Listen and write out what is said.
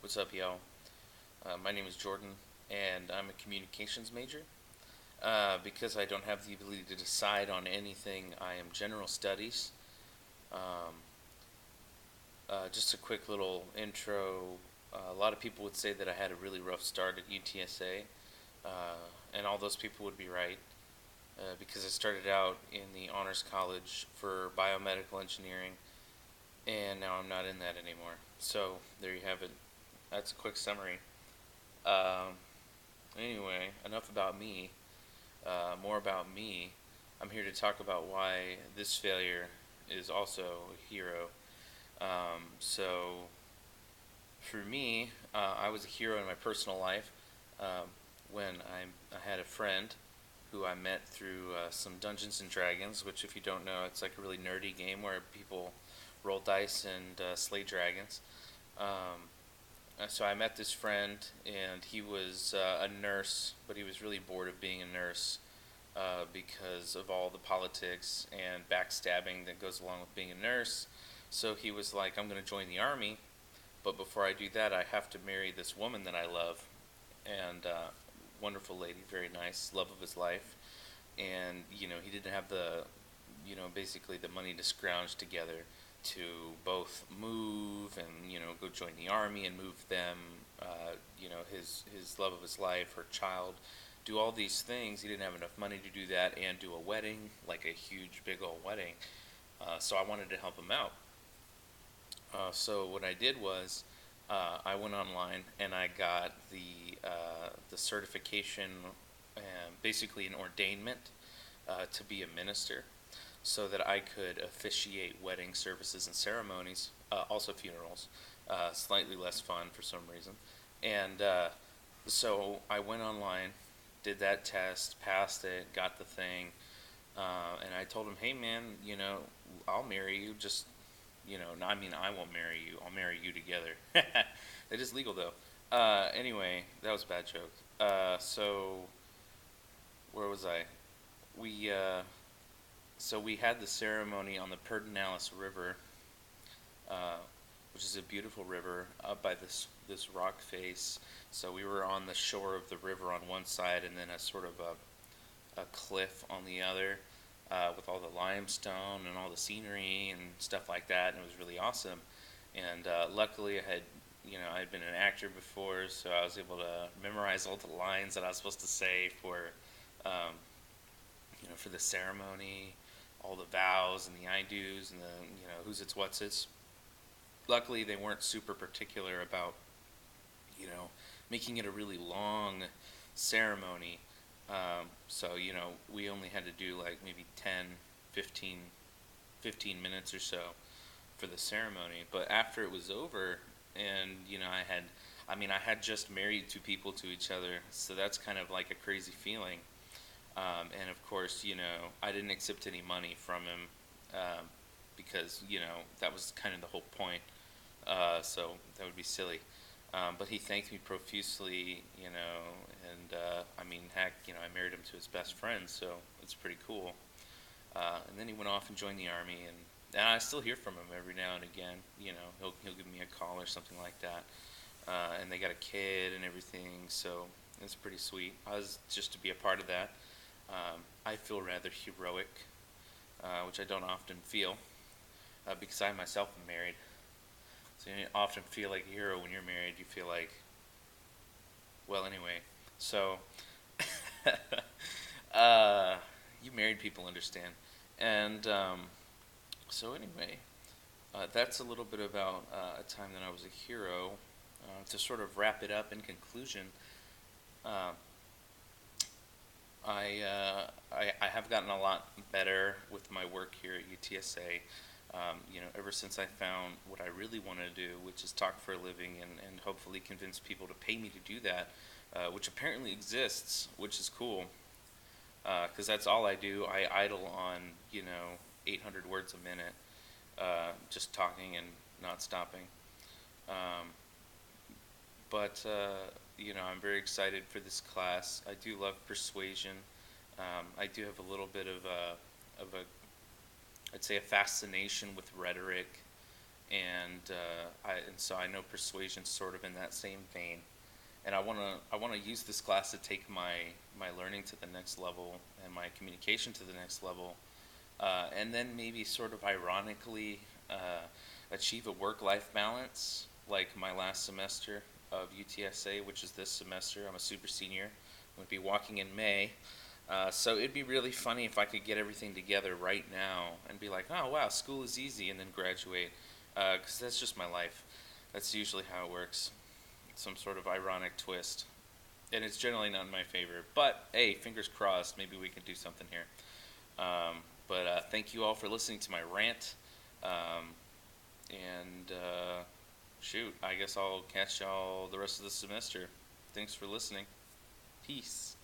What's up, y'all? My name is Jordan, and I'm a communications major. Because I don't have the ability to decide on anything, I am general studies. Um, just a quick little intro. A lot of people would say that I had a really rough start at UTSA, and all those people would be right. Because I started out in the honors college for biomedical engineering, and now I'm not in that anymore. So there you have it. That's a quick summary. Um, Anyway, enough about me. More about me. I'm here to talk about why this failure is also a hero. So, for me, I was a hero in my personal life when I had a friend who I met through some Dungeons and Dragons, which, if you don't know, it's like a really nerdy game where people roll dice and slay dragons. Um, so I met this friend, and he was a nurse, but he was really bored of being a nurse because of all the politics and backstabbing that goes along with being a nurse. So he was like, I'm going to join the army, but before I do that, I have to marry this woman that I love. And wonderful lady, very nice, love of his life. And, he didn't have basically the money to scrounge together to both move and go join the army and move them, his love of his life, her child, do all these things. He didn't have enough money to do that and do a wedding, like a huge big old wedding. So I wanted to help him out. So what I did was I went online and I got the certification, basically an ordainment to be a minister, so that I could officiate wedding services and ceremonies, also funerals, slightly less fun for some reason. And so I went online, did that test, passed it, got the thing, and I told him, hey man, I'll marry you, just, no, I mean, I won't marry you, I'll marry you together. It is legal though. Anyway, that was a bad joke. So, where was I? We, so we had the ceremony on the Pedernales River, uh, which is a beautiful river up by this rock face. So we were on the shore of the river on one side, and then a sort of a cliff on the other, with all the limestone and all the scenery and stuff like that. And it was really awesome. And luckily, I had been an actor before, so I was able to memorize all the lines that I was supposed to say um, for the ceremony, all the vows and the I do's and the who's it's what's it's. Luckily, they weren't super particular about making it a really long ceremony. So we only had to do like maybe 10, 15, 15 minutes or so for the ceremony. But after it was over, and I had just married two people to each other, so that's kind of like a crazy feeling. And of course, I didn't accept any money from him, because that was kind of the whole point. So that would be silly. But he thanked me profusely, and heck, I married him to his best friend, so it's pretty cool. And then he went off and joined the army, and I still hear from him every now and again. He'll give me a call or something like that. And they got a kid and everything, so it's pretty sweet. I was just to be a part of that. I feel rather heroic, which I don't often feel, because I myself am married. So you often feel like a hero when you're married. You feel like, well, anyway. So, you married people understand. And so anyway, that's a little bit about a time that I was a hero. To sort of wrap it up in conclusion, uh, I have gotten a lot better with my work here at UTSA. Ever since I found what I really want to do, which is talk for a living and hopefully convince people to pay me to do that, which apparently exists, which is cool, because that's all I do. I idle on, 800 words a minute, just talking and not stopping. Um, but I'm very excited for this class. I do love persuasion. I do have a little bit of a I'd say a fascination with rhetoric, and so I know persuasion's sort of in that same vein. And I wanna use this class to take my learning to the next level and my communication to the next level, and then maybe sort of ironically achieve a work-life balance like my last semester of UTSA, which is this semester. I'm a super senior. I'm going to be walking in May. So it'd be really funny if I could get everything together right now and be like, oh wow, school is easy, and then graduate. Because that's just my life. That's usually how it works. Some sort of ironic twist. And it's generally not in my favor. But hey, fingers crossed, maybe we can do something here. But thank you all for listening to my rant. Um, and shoot, I guess I'll catch y'all the rest of the semester. Thanks for listening. Peace.